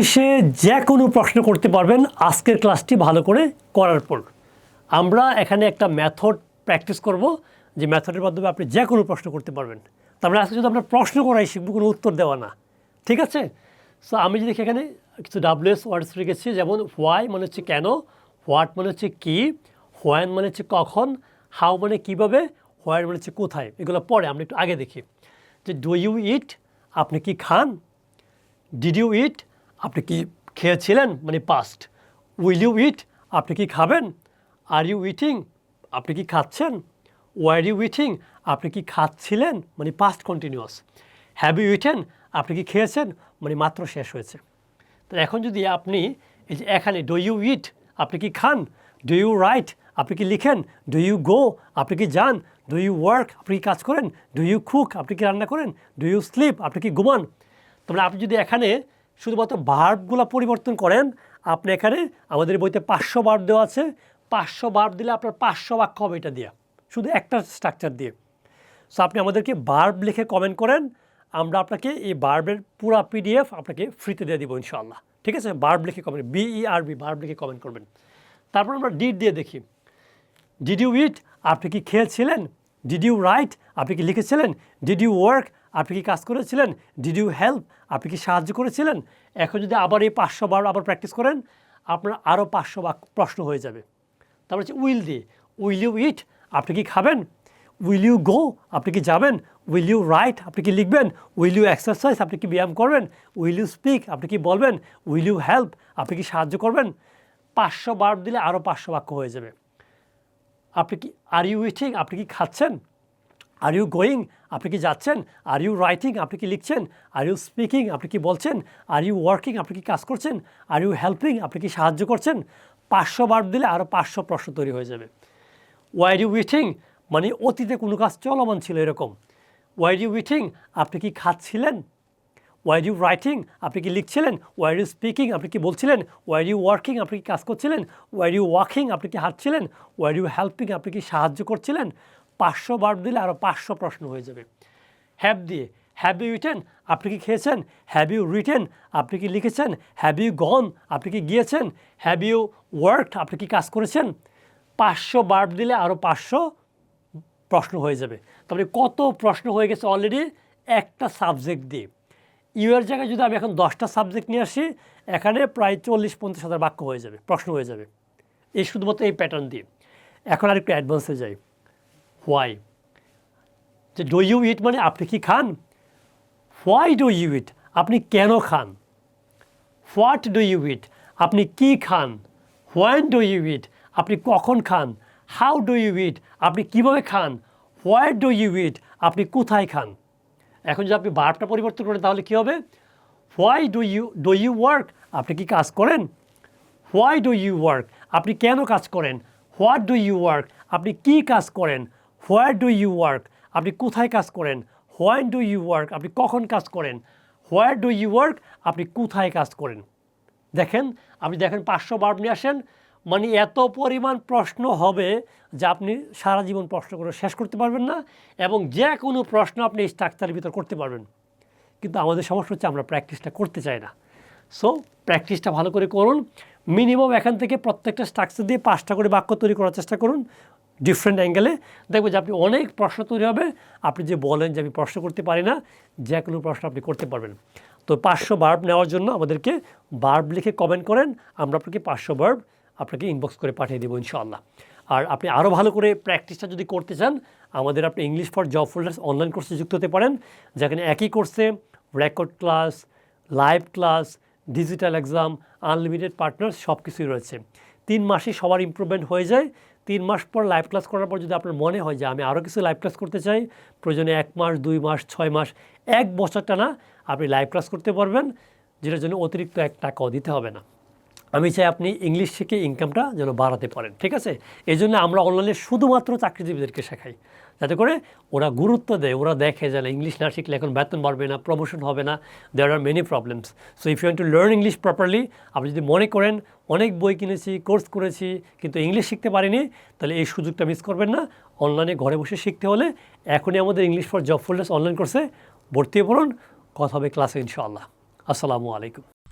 ইংলিশে যে কোনো প্রশ্ন করতে পারবেন আজকের ক্লাসটি ভালো করে করার পর। আমরা এখানে একটা মেথড প্র্যাকটিস করব, যে মেথডের মাধ্যমে আপনি যে কোনো প্রশ্ন করতে পারবেন। তারপরে আজকে যদি আমরা প্রশ্ন করাই শিখব, কোনো উত্তর দেওয়া না, ঠিক আছে? সো আমি যদি এখানে কিছু WS ওয়ার্ডস রেখেছি, যেমন হোয়াই মানে হচ্ছে কেন, হোয়াট মানে হচ্ছে কী, হোয়েন মানে হচ্ছে কখন, হাউ মানে কীভাবে, হোয়ার মানে হচ্ছে কোথায়। এগুলো পরে আমরা একটু আগে দেখি। যে ডু ইউ ইট, আপনি কি খান। ডিড ইউ ইট, আপনি কি খেয়েছিলেন, মানে পাস্ট। উইল ইউ ইট, আপনি কি খাবেন। আর ইউ ইটিং, আপনি কি খাচ্ছেন। ওয়ার ইউ ইটিং, আপনি কি খাচ্ছিলেন, মানে past continuous. Have you eaten, আপনি কি খেয়েছেন, মানে মাত্র শেষ হয়েছে। তো এখন যদি আপনি এই যে এখানে ডু ইউ ইট, আপনি কি খান। ডু ইউ রাইট, আপনি কি লিখেন। ডু ইউ গো, আপনি কি যান। ডু ইউ ওয়ার্ক, আপনি কি কাজ করেন। ডু ইউ কুক, আপনি কি রান্না করেন। ডু ইউ স্লিপ, আপনি কি ঘুমান। তাহলে আপনি যদি এখানে শুধুমাত্র ভার্বগুলো পরিবর্তন করেন, আপনি এখানে আমাদের বইতে 500 ভার্ব দেওয়া আছে, 500 ভার্ব দিলে আপনার 500 বাক্য হবে এটা দিয়ে, শুধু একটা স্ট্রাকচার দিয়ে। সো আপনি আমাদেরকে ভার্ব লিখে কমেন্ট করেন, আমরা আপনাকে এই ভার্বের পুরো PDF আপনাকে ফ্রিতে দিয়ে দিব ইনশাআল্লাহ, ঠিক আছে? ভার্ব লিখে কমেন্ট, BERB ভার্ব লিখে কমেন্ট করবেন। তারপর আমরা ডিড দিয়ে দেখি। ডিড ইউ ইট, আপনি কি খেয়েছিলেন। ডিড ইউ রাইট, আপনি কি লিখেছিলেন। ডিড ইউ ওয়ার্ক, আপনি কি কাজ করেছিলেন। ডিড ইউ হেল্প, আপনি কি সাহায্য করেছিলেন। এখন যদি আবার এই 500 বার আবার প্র্যাকটিস করেন, আপনার আরও 500 প্রশ্ন হয়ে যাবে। তারপর হচ্ছে উইল দিয়ে। উইল ইউ ইট, আপনি কি খাবেন। উইল ইউ গো, আপনি কি যাবেন। উইল ইউ রাইট, আপনি কি লিখবেন। উইল ইউ এক্সারসাইজ, আপনি কি ব্যায়াম করবেন। উইল ইউ স্পিক, আপনি কি বলবেন। উইল ইউ হেল্প, আপনি কি সাহায্য করবেন। 500 বার দিলে আরও 500 বাক্য হয়ে যাবে। আপনি কি আর ইউ ইটিং, আপনি কি খাচ্ছেন। আর ইউ গোয়িং, আপনি কি যাচ্ছেন। আর ইউ রাইটিং, আপনি কি লিখছেন। আর ইউ স্পিকিং, আপনি কি বলছেন। আর ইউ ওয়ার্কিং, আপনি কি কাজ করছেন। আর ইউ হেল্পিং, আপনি কি সাহায্য করছেন। 500 বার দিলে আরও 500 প্রশ্ন তৈরি হয়ে যাবে। ওয়ার ইউ উইটিং, মানে অতীতে কোনো কাজ চলমান ছিল এরকম। ওয়ার ইউ উইটিং, আপনি কি খাচ্ছিলেন। ওয়ার ইউ রাইটিং, আপনি কি লিখছিলেন। ওয়ার ইউ স্পিকিং, আপনি কি বলছিলেন। ওয়ার ইউ ওয়ার্কিং, আপনি কি কাজ করছিলেন। ওয়ার ইউ ওয়াকিং, আপনি কি হাঁটছিলেন। ওয়ার ইউ হেল্পিং, আপনি কি সাহায্য করছিলেন। 500 বার দিলে আরও 500 প্রশ্ন হয়ে যাবে। হ্যাভ দিয়ে। হ্যাভ ইউ ইটেন, আপনি কি খেয়েছেন। হ্যাভ ইউ রিটেন, আপনি কি লিখেছেন। হ্যাভ ইউ গন, আপনি কি গিয়েছেন। হ্যাভ ইউ ওয়ার্কড, আপনি কি কাজ করেছেন। 500 বার দিলে আরও 500 প্রশ্ন হয়ে যাবে। তারপরে কত প্রশ্ন হয়ে গেছে অলরেডি একটা সাবজেক্ট দিয়ে। ইউএর জায়গায় যদি আমি এখন 10টা সাবজেক্ট নিয়ে আসি, এখানে প্রায় 40-50 হাজার বাক্য হয়ে যাবে, প্রশ্ন হয়ে যাবে, এই শুধুমাত্র এই প্যাটার্ন দিয়ে। এখন আর একটু অ্যাডভান্সে যাই। হোয়াই, যে ডু ইউ ইট মানে আপনি কি খান। হোয়াই ডু ইউ ইট, আপনি কেন খান। হোয়াট ডু ইউ ইট, আপনি কি খান। হোয়েন ডু ইউ ইট, আপনি কখন খান। হাউ ডু ইউ ইট, আপনি কীভাবে খান। হোয়ার ডু ইউ ইট, আপনি কোথায় খান। এখন যদি আপনি ভার্বটা পরিবর্তন করেন তাহলে কী হবে। হোয়াই ডু ইউ ওয়ার্ক, আপনি কি কাজ করেন। হোয়াই ডু ইউ ওয়ার্ক, আপনি কেন কাজ করেন। হোয়াট ডু ইউ ওয়ার্ক, আপনি কি কাজ করেন। হোয়ার ডু ইউ ওয়ার্ক, আপনি কোথায় কাজ করেন। হোয়েন ডু ইউ ওয়ার্ক, আপনি কখন কাজ করেন। হোয়ার ডু ইউ ওয়ার্ক, আপনি কোথায় কাজ করেন। দেখেন, আপনি দেখেন 500 ভার্ব নিয়ে আসেন, মানে এত পরিমাণ প্রশ্ন হবে যা আপনি সারা জীবন প্রশ্ন করে শেষ করতে পারবেন না, এবং যে কোনো প্রশ্ন আপনি এই স্ট্রাকচারের ভিতর করতে পারবেন। কিন্তু আমাদের সমস্যা হচ্ছে আমরা প্র্যাকটিসটা করতে চাই না। সো প্র্যাকটিসটা ভালো করে করুন। মিনিমাম এখান থেকে প্রত্যেকটা স্ট্রাকচার দিয়ে 5টা করে বাক্য তৈরি করার চেষ্টা করুন ডিফারেন্ট অ্যাঙ্গেলে। দেখবেন যে আপনি অনেক প্রশ্ন তৈরি হবে। আপনি যে বলেন যে আমি প্রশ্ন করতে পারি না, যে কোনো প্রশ্ন আপনি করতে পারবেন। তো 500 ভার্ব নেওয়ার জন্য আমাদেরকে ভার্ব লিখে কমেন্ট করেন, আমরা আপনাকে 500 ভার্ব আপনাকে ইনবক্স করে পাঠিয়ে দেবো ইনশাআল্লাহ। আর আপনি আরও ভালো করে প্র্যাকটিসটা যদি করতে চান, আমাদের আপনি English for job holders online কোর্সে যুক্ত হতে পারেন, যেখানে একই কোর্সে record class, live class, digital exam, unlimited partners সব কিছুই রয়েছে। 3 মাসেই সবার ইমপ্রুভমেন্ট হয়ে যায়। 3 মাস পর লাইভ ক্লাস করার পর যদি আপনার মনে হয় যে আমি আরও কিছু লাইভ ক্লাস করতে চাই, প্রয়োজনে 1 মাস, 2 মাস, 6 মাস, 1 বছর টানা আপনি লাইভ ক্লাস করতে পারবেন, যেটার জন্য অতিরিক্ত 1 টাকাও দিতে হবে না। আমি চাই আপনি ইংলিশ শিখে ইনকামটা যেন বাড়াতে পারেন, ঠিক আছে? এই জন্য আমরা অনলাইনে শুধুমাত্র চাকরিজীবীদেরকে শেখাই, যাতে করে ওরা গুরুত্ব দেয়, ওরা দেখে যে ইংলিশ না শিখলে এখন বেতন বাড়বে না, প্রমোশন হবে না, there are many problems. So if you want to learn English properly, আপনি যদি মনে করেন অনেক বই কিনেছি, কোর্স করেছি, কিন্তু ইংলিশ শিখতে পারিনি, তাহলে এই সুযোগটা মিস করবেন না। অনলাইনে ঘরে বসে শিখতে হলে এখনই আমাদের English for job holders online কোর্সে ভর্তি হয়ে পড়ুন। কথা হবে ক্লাসে ইনশাআল্লাহ। আসসালামু আলাইকুম।